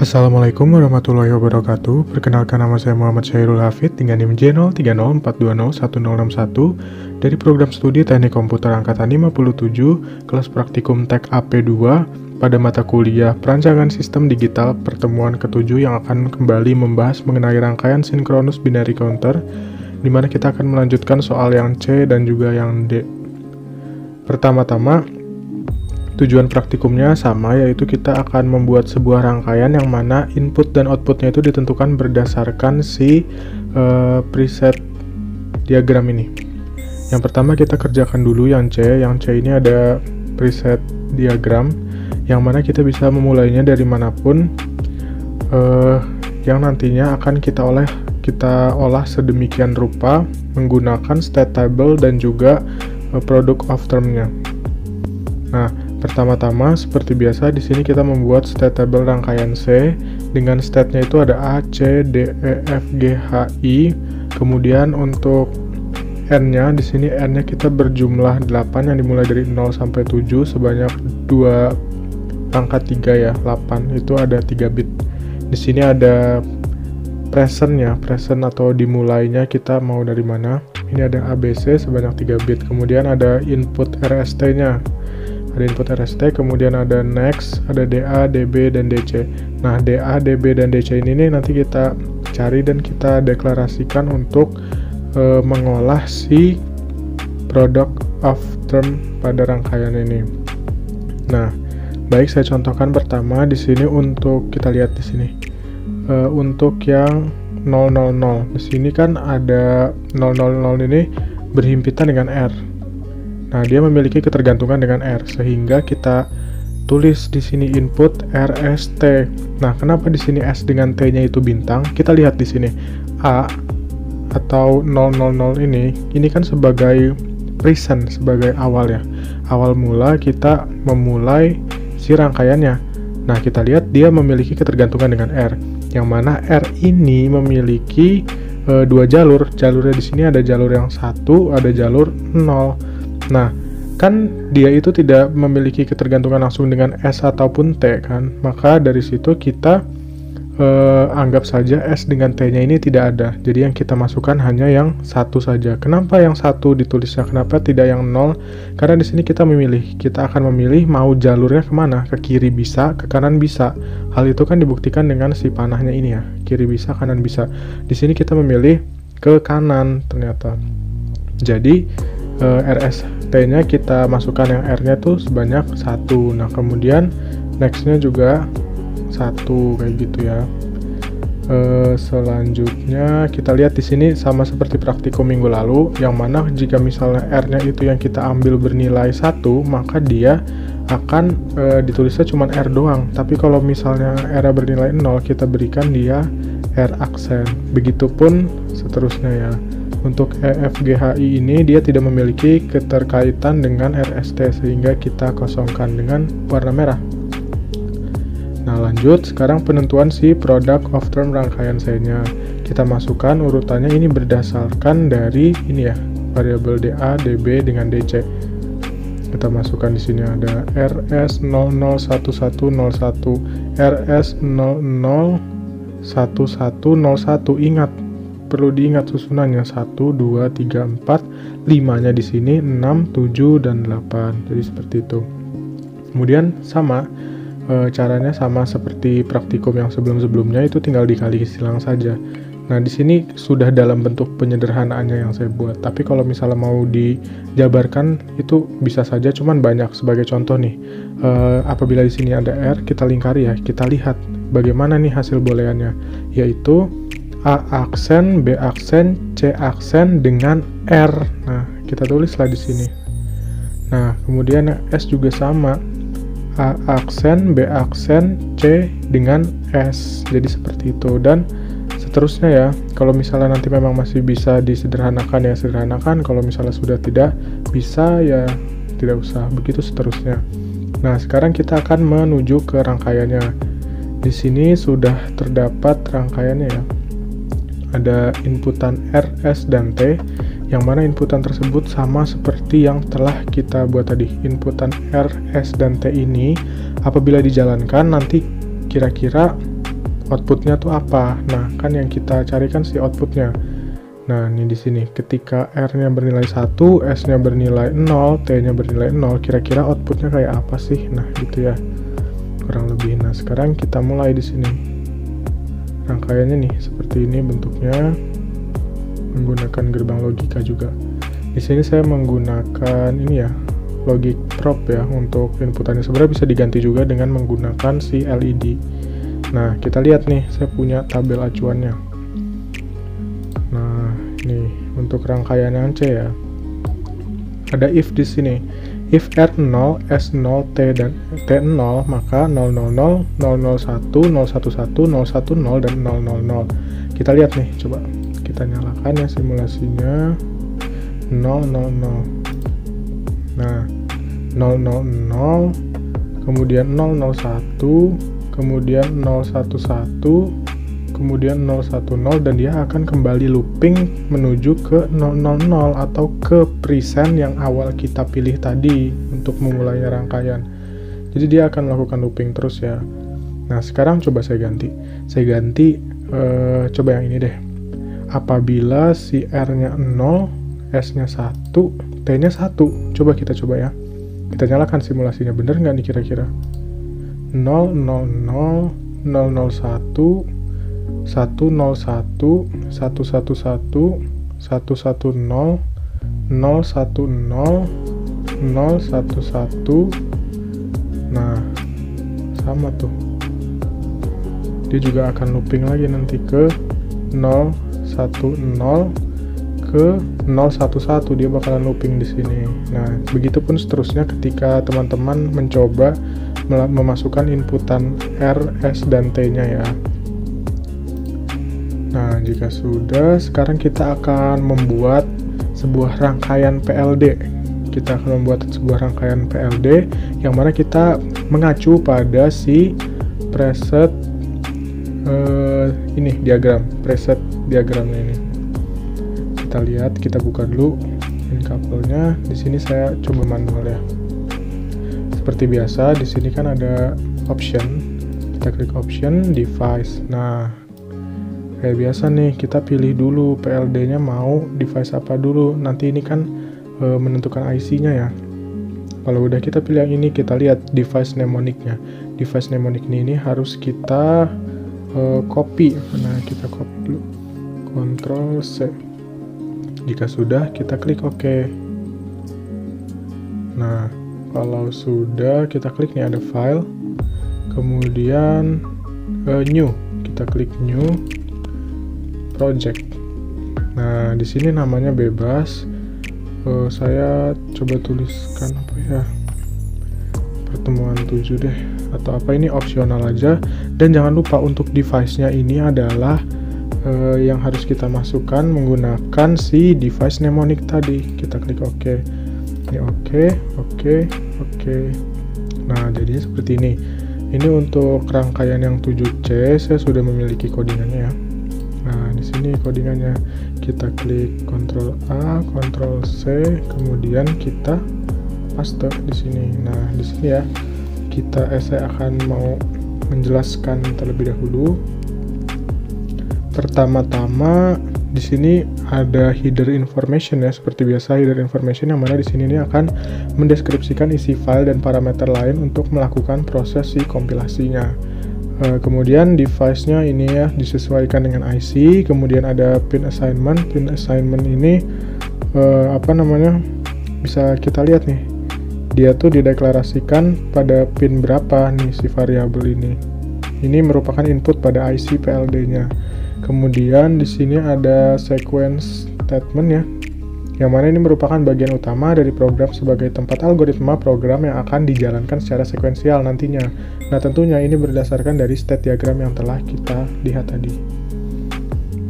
Assalamualaikum warahmatullahi wabarakatuh. Perkenalkan, nama saya Muhammad Syairul Hafid dengan NIM J030420161 dari program studi Teknik Komputer Angkatan 57 kelas praktikum Tek AP2 pada mata kuliah Perancangan Sistem Digital pertemuan ke-7 yang akan kembali membahas mengenai rangkaian sinkronus binary counter, di mana kita akan melanjutkan soal yang C dan juga yang D. Pertama-tama, tujuan praktikumnya sama, yaitu kita akan membuat sebuah rangkaian yang mana input dan outputnya itu ditentukan berdasarkan si preset diagram ini. Yang pertama kita kerjakan dulu yang C. Yang C ini ada preset diagram yang mana kita bisa memulainya dari manapun, yang nantinya akan kita olah sedemikian rupa menggunakan state table dan juga product of term-nya. Nah, pertama-tama seperti biasa di sini kita membuat state table rangkaian C dengan state-nya itu ada A, C, D, E, F, G, H, I. Kemudian untuk N-nya di sini N-nya kita berjumlah 8 yang dimulai dari 0 sampai 7 sebanyak 2 angka 3 ya, 8 itu ada 3 bit. Di sini ada present-nya, present atau dimulainya kita mau dari mana. Ini ada ABC sebanyak 3 bit. Kemudian ada input RST-nya. Ada input RST, kemudian ada next, ada DA, DB, dan DC. Nah, DA, DB, dan DC ini nanti kita cari dan kita deklarasikan untuk mengolah si product of term pada rangkaian ini. Nah, baik, saya contohkan pertama di sini untuk kita lihat di sini. Untuk yang 000, di sini kan ada 000 ini berhimpitan dengan R. Nah, dia memiliki ketergantungan dengan R, sehingga kita tulis di sini input RST. Nah, kenapa di sini S dengan T-nya itu bintang? Kita lihat di sini A atau 000 ini kan sebagai present, sebagai awal ya. Awal mula kita memulai si rangkaiannya. Nah, kita lihat dia memiliki ketergantungan dengan R, yang mana R ini memiliki dua jalur. Jalurnya di sini ada jalur yang 1, ada jalur 0. Nah, kan dia itu tidak memiliki ketergantungan langsung dengan S ataupun T kan, maka dari situ kita anggap saja S dengan T-nya ini tidak ada. Jadi yang kita masukkan hanya yang 1 saja. Kenapa yang 1 ditulisnya? Kenapa tidak yang 0? Karena di sini kita akan memilih mau jalurnya kemana, ke kiri bisa, ke kanan bisa. Hal itu kan dibuktikan dengan si panahnya ini ya, kiri bisa, kanan bisa. Di sini kita memilih ke kanan ternyata. Jadi RST-nya kita masukkan yang R-nya tuh sebanyak 1. Nah, kemudian next-nya juga 1 kayak gitu ya. Selanjutnya kita lihat di sini sama seperti praktikum minggu lalu, yang mana jika misalnya R-nya itu yang kita ambil bernilai 1, maka dia akan ditulisnya cuma R doang. Tapi kalau misalnya R bernilai 0, kita berikan dia R aksen. Begitupun seterusnya ya. Untuk EFGHI ini dia tidak memiliki keterkaitan dengan RST, sehingga kita kosongkan dengan warna merah. Nah, lanjut sekarang penentuan si product of term rangkaian C-nya. Kita masukkan urutannya ini berdasarkan dari ini ya, variabel DA, DB dengan DC. Kita masukkan di sini ada RS001101, RS001101. Ingat, perlu diingat susunannya 1, 2, 3, 4, 5-nya di sini 6, 7, dan 8. Jadi seperti itu. Kemudian sama caranya sama seperti praktikum yang sebelum-sebelumnya, itu tinggal dikali silang saja. Nah, di sini sudah dalam bentuk penyederhanaannya yang saya buat. Tapi kalau misalnya mau dijabarkan itu bisa saja, cuman banyak. Sebagai contoh nih, apabila di sini ada R, kita lingkari ya. Kita lihat bagaimana nih hasil booleannya, yaitu A aksen, B aksen, C aksen dengan R. Nah, kita tulislah di sini. Nah, kemudian S juga sama. A aksen, B aksen, C dengan S. Jadi seperti itu, dan seterusnya ya. Kalau misalnya nanti memang masih bisa disederhanakan ya sederhanakan, kalau misalnya sudah tidak bisa ya tidak usah, begitu seterusnya. Nah, sekarang kita akan menuju ke rangkaiannya. Di sini sudah terdapat rangkaiannya ya. Ada inputan R, S, dan T, yang mana inputan tersebut sama seperti yang telah kita buat tadi. Inputan R, S, dan T ini apabila dijalankan nanti kira-kira outputnya tuh apa. Nah, kan yang kita carikan si outputnya. Nah, ini di sini ketika R-nya bernilai 1, S-nya bernilai 0, T-nya bernilai 0, kira-kira outputnya kayak apa sih? Nah, gitu ya. Kurang lebih. Nah, sekarang kita mulai di sini. Rangkaiannya nih seperti ini bentuknya, menggunakan gerbang logika juga. Di sini saya menggunakan ini ya, logic probe ya untuk inputannya. Sebenarnya bisa diganti juga dengan menggunakan si LED. Nah, kita lihat nih, saya punya tabel acuannya. Nah, ini untuk rangkaian yang C ya. Ada if di sini. If R0, S0, T dan T0, maka 000, 001, 011, 010 dan 000. Kita lihat nih, coba kita nyalakan ya simulasinya. 000. Nah, 000, kemudian 001, kemudian 011, kemudian 010, dan dia akan kembali looping menuju ke 000 atau ke present yang awal kita pilih tadi untuk memulainya rangkaian. Jadi dia akan melakukan looping terus ya. Nah, sekarang coba saya ganti. Coba yang ini deh. Apabila si R-nya 0, S-nya 1, T-nya 1. Coba kita coba ya. Kita nyalakan simulasinya. Bener nggak nih kira-kira? 000, 001, 101, 111, 110, 010, 011. Nah, sama tuh. Dia juga akan looping lagi nanti ke 010 ke 011, dia bakalan looping di sini. Nah, begitupun seterusnya ketika teman-teman mencoba memasukkan inputan R, S, dan T-nya ya. Nah, jika sudah, sekarang kita akan membuat sebuah rangkaian PLD. Kita akan membuat sebuah rangkaian PLD yang mana kita mengacu pada si preset ini preset diagramnya ini. Kita lihat, kita buka dulu in couple-nya. Di sini saya coba manual ya. Seperti biasa, di sini kan ada option. Kita klik option, device. Nah, kayak biasa nih, kita pilih dulu PLD-nya mau device apa dulu. Nanti ini kan menentukan IC-nya ya. Kalau udah kita pilih yang ini, kita lihat device mnemonic-nya. Device mnemonic ini harus kita copy. Nah, kita copy dulu. Ctrl C. Jika sudah, kita klik OK. Nah, kalau sudah, kita klik nih ada file. Kemudian new. Kita klik new project. Nah, di sini namanya bebas. Saya coba tuliskan apa ya? Pertemuan 7 deh. Atau apa, ini opsional aja. Dan jangan lupa untuk device-nya ini adalah yang harus kita masukkan menggunakan si device mnemonic tadi. Kita klik OK. Ini OK. Nah, jadinya seperti ini. Ini untuk rangkaian yang 7C, saya sudah memiliki codingannya ya. Nah, di sini codingannya. Kita klik Ctrl A, Ctrl C, kemudian kita paste di sini. Nah, di sini ya. Saya akan mau menjelaskan terlebih dahulu. Pertama-tama di sini ada header information ya, seperti biasa header information yang mana di sini ini akan mendeskripsikan isi file dan parameter lain untuk melakukan proses si kompilasinya. Kemudian device-nya ini ya disesuaikan dengan IC. Kemudian ada pin assignment. Pin assignment ini bisa kita lihat nih. Dia tuh dideklarasikan pada pin berapa nih si variabel ini. Ini merupakan input pada IC PLD-nya. Kemudian di sini ada sequence statement ya, yang mana ini merupakan bagian utama dari program sebagai tempat algoritma program yang akan dijalankan secara sekuensial nantinya. Nah, tentunya ini berdasarkan dari state diagram yang telah kita lihat tadi.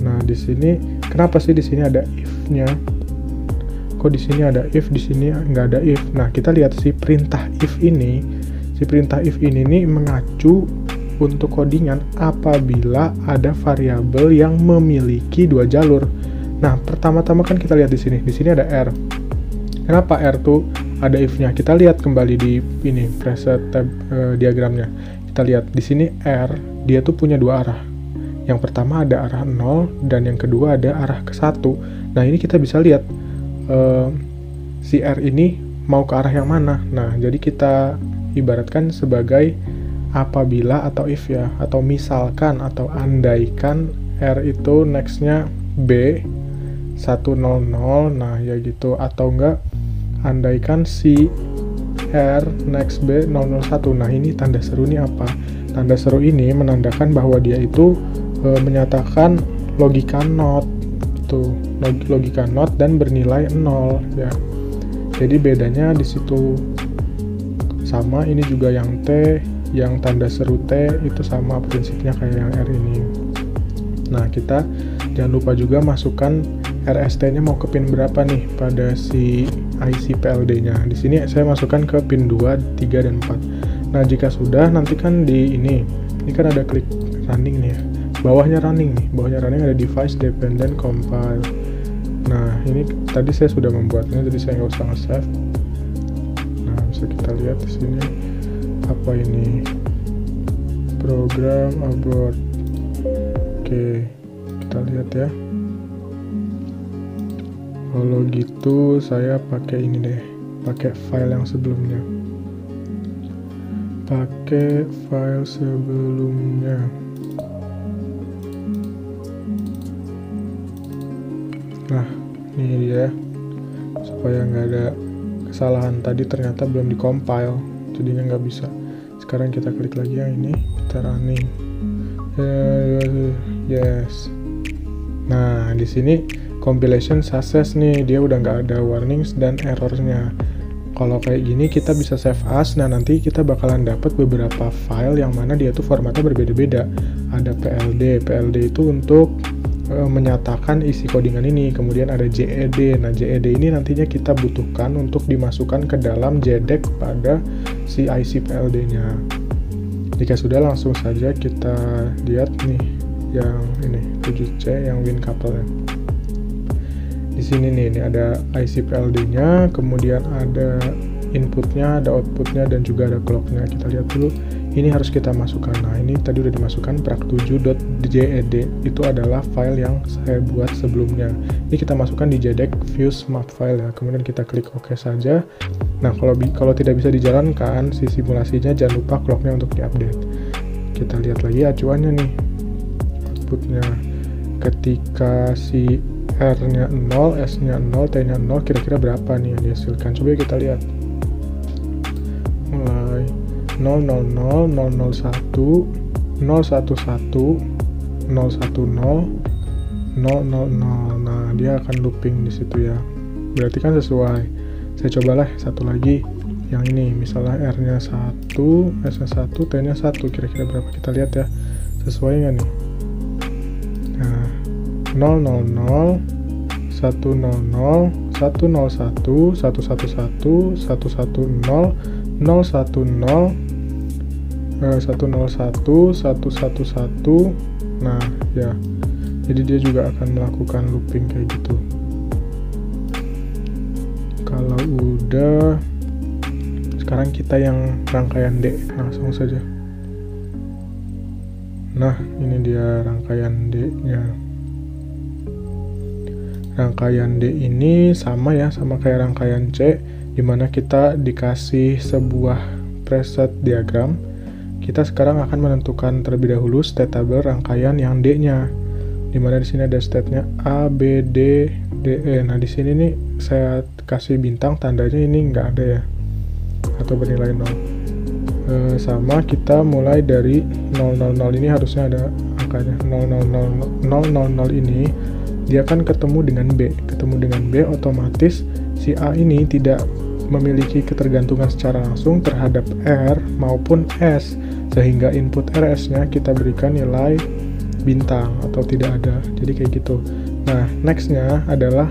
Nah, di sini kenapa sih di sini ada if-nya? Kok di sini ada if, di sini nggak ada if? Nah, kita lihat si perintah if ini. Si perintah if ini nih mengacu untuk codingan apabila ada variabel yang memiliki dua jalur. Nah, pertama-tama kan kita lihat di sini. Di sini ada R. Kenapa R tuh ada if-nya. Kita lihat kembali di ini preset tab diagramnya. Kita lihat di sini R, dia tuh punya dua arah. Yang pertama ada arah 0 dan yang kedua ada arah ke 1. Nah, ini kita bisa lihat si R ini mau ke arah yang mana. Nah, jadi kita ibaratkan sebagai apabila atau if ya, atau misalkan atau andaikan R itu nextnya B 100, nah ya gitu, atau enggak andaikan si R next B 001. Nah, ini tanda seru ini apa? Tanda seru ini menandakan bahwa dia itu menyatakan logika not tuh, logika not dan bernilai 0 ya. Jadi bedanya di situ. Sama ini juga yang T, yang tanda seru T itu sama prinsipnya kayak yang R ini. Nah, kita jangan lupa juga masukkan RST-nya mau ke pin berapa nih pada si IC PLD-nya. Di sini saya masukkan ke pin 2, 3, dan 4. Nah, jika sudah, nanti kan di ini kan ada klik running nih ya. Bawahnya running nih, ada device dependent compile. Nah, ini tadi saya sudah membuatnya, jadi saya nggak usah nge-save. Nah, bisa kita lihat di sini apa ini, program abort. Oke, kita lihat ya. Kalau gitu saya pakai ini deh, pakai file yang sebelumnya. Nah, ini dia, supaya nggak ada kesalahan. Tadi ternyata belum di-compile, jadinya nggak bisa. Sekarang kita klik lagi yang ini, kita running. Yes. Nah, di sini compilation success nih, dia udah nggak ada warnings dan errornya. Kalau kayak gini kita bisa save as. Nah, nanti kita bakalan dapat beberapa file yang mana dia tuh formatnya berbeda-beda. Ada PLD itu untuk menyatakan isi codingan ini. Kemudian ada JED. Nah, JED ini nantinya kita butuhkan untuk dimasukkan ke dalam JEDEC pada si IC PLD-nya. Jika sudah, langsung saja kita lihat nih yang ini 7C yang win couple-nya. Di sini nih, ini ada IC PLD-nya, kemudian ada inputnya, ada outputnya, dan juga ada clock-nya. Kita lihat dulu, ini harus kita masukkan. Nah, ini tadi udah dimasukkan prak7.jed, itu adalah file yang saya buat sebelumnya. Ini kita masukkan di JEDEC fuse map file ya, kemudian kita klik OK saja. Nah, kalau tidak bisa dijalankan si simulasinya, jangan lupa clock-nya untuk diupdate. Kita lihat lagi acuannya nih, outputnya. Ketika si R-nya 0, S-nya 0, T-nya 0, kira-kira berapa nih yang dihasilkan? Coba kita lihat. Mulai 000, 001, 011, 010, 000. Nah, dia akan looping di situ ya. Berarti kan sesuai. Saya cobalah satu lagi yang ini, misalnya R-nya 1, S-nya 1, T-nya 1, kira-kira berapa? Kita lihat ya, sesuai nggak nih? Nah, 000, 100, 101, 111, 110, 010, 101, 111. Nah, ya. Jadi dia juga akan melakukan looping kayak gitu. Kalau udah, sekarang kita yang rangkaian D, langsung saja. Nah, ini dia rangkaian D-nya. Rangkaian D ini sama ya, sama kayak rangkaian C, dimana kita dikasih sebuah preset diagram. Kita sekarang akan menentukan terlebih dahulu state table rangkaian yang D-nya, dimana di sini ada state-nya A, B, D, D, E. Nah, di sini nih saya kasih bintang, tandanya ini nggak ada ya, atau bernilai 0. Sama kita mulai dari 000 ini harusnya ada angkanya 000 ini dia kan ketemu dengan B, otomatis si A ini tidak memiliki ketergantungan secara langsung terhadap R maupun S, sehingga input RS-nya kita berikan nilai bintang atau tidak ada, jadi kayak gitu. Nah, next-nya adalah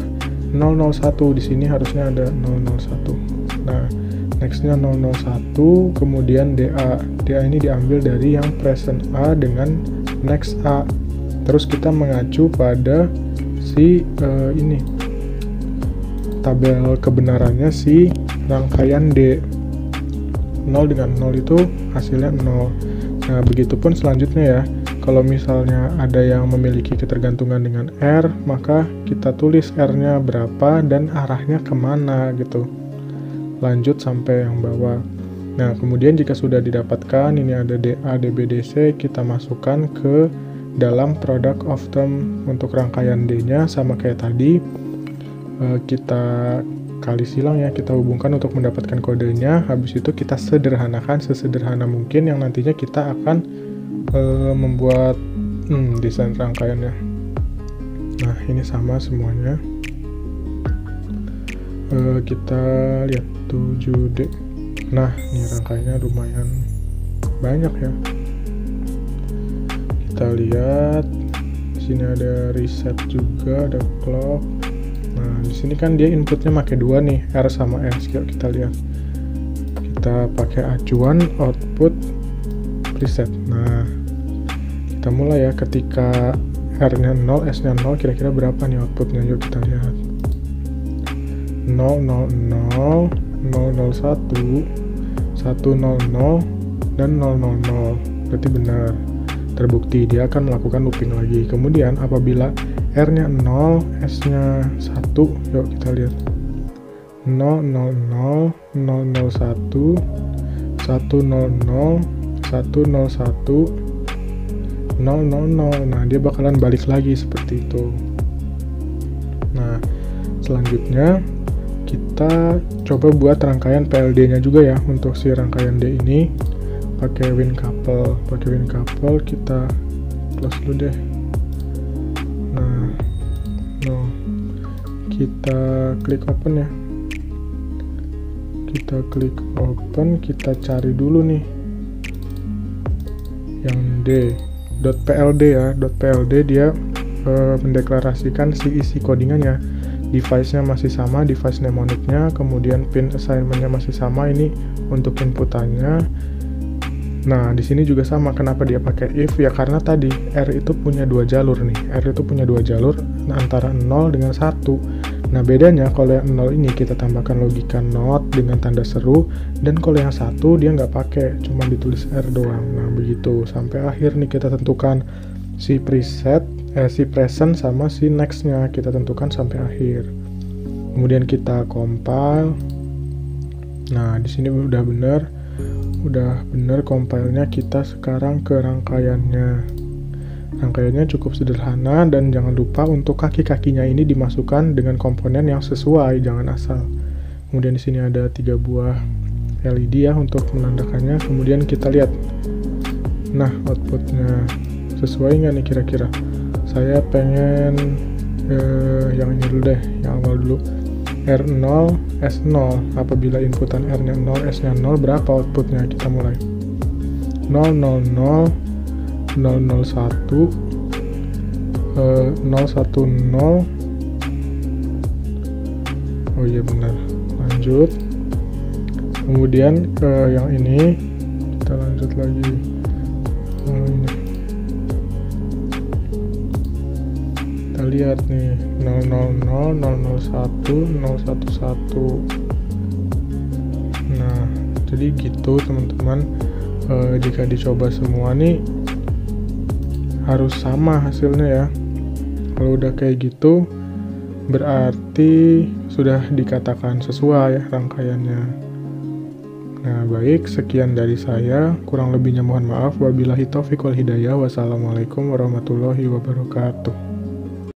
001, di sini harusnya ada 001. Nah, next-nya 001, kemudian DA ini diambil dari yang present A dengan next A, terus kita mengacu pada si ini tabel kebenarannya si rangkaian D. 0 dengan 0 itu hasilnya 0. Nah, begitupun selanjutnya ya. Kalau misalnya ada yang memiliki ketergantungan dengan R, maka kita tulis R-nya berapa dan arahnya kemana gitu. Lanjut sampai yang bawah. Nah, kemudian jika sudah didapatkan, ini ada DA, DB, DC, kita masukkan ke dalam product of term untuk rangkaian D-nya, sama kayak tadi. Kita kali silang ya, kita hubungkan untuk mendapatkan kodenya. Habis itu kita sederhanakan sesederhana mungkin yang nantinya kita akan membuat desain rangkaiannya. Nah, ini sama semuanya. Kita lihat 7D. Nah, ini rangkaiannya lumayan banyak ya. Kita lihat di sini ada reset juga, ada clock. Nah, di sini kan dia inputnya pakai 2 nih, R sama S. Yuk kita lihat. Kita pakai acuan output preset. Nah, kita mulai ya, ketika R-nya 0, S-nya 0, kira-kira berapa nih outputnya? Yuk kita lihat. 0, 0, 0, 0, 0, 1, 1, 0, 0, dan 0, 0, 0. Berarti benar. Terbukti dia akan melakukan looping lagi. Kemudian apabila R-nya 0, S-nya 1, yuk kita lihat. 0, 0, 0, 0, 0, 1, 1, 0, 0, 1, 0, 1, 0, 0, 0. Nah, dia bakalan balik lagi seperti itu. Nah, selanjutnya kita coba buat rangkaian PLD-nya juga ya. Untuk si rangkaian D ini pakai win couple. Pakai win couple kita close dulu deh. Nah, no. Kita klik open ya. Kita klik open, kita cari dulu nih yang D. .pld ya, .pld dia mendeklarasikan si isi codingannya. Device-nya masih sama, device mnemonic-nya, kemudian pin assignment-nya masih sama, ini untuk inputannya. Nah, di sini juga sama. Kenapa dia pakai if? Ya karena tadi R itu punya 2 jalur nih. R itu punya 2 jalur antara 0 dengan 1. Nah, bedanya kalau yang 0 ini kita tambahkan logika not dengan tanda seru, dan kalau yang 1 dia nggak pakai, cuma ditulis R doang. Nah, begitu. Sampai akhir nih kita tentukan si preset, si present sama si next-nya kita tentukan sampai akhir. Kemudian kita compile. Nah, di sini udah bener compile-nya. Kita sekarang ke rangkaiannya. Rangkaiannya cukup sederhana, dan jangan lupa untuk kaki-kakinya ini dimasukkan dengan komponen yang sesuai, jangan asal. Kemudian di sini ada 3 buah LED ya untuk menandakannya. Kemudian kita lihat. Nah, outputnya sesuai nggak nih kira-kira? Saya pengen yang ini dulu deh, yang awal dulu. R0, S0. Apabila inputan R-nya 0, S-nya 0, berapa outputnya? Kita mulai. 0, 0, 0, 001, 010. Oh iya benar. Lanjut. Kemudian ke yang ini, kita lanjut lagi. Ini. Kita lihat nih, 000, 001, 011. Nah, jadi gitu teman-teman. Jika dicoba semua nih harus sama hasilnya ya. Kalau udah kayak gitu berarti sudah dikatakan sesuai rangkaiannya. Nah, baik, sekian dari saya. Kurang lebihnya mohon maaf. Wabillahi taufiq wal hidayah. Wassalamualaikum warahmatullahi wabarakatuh.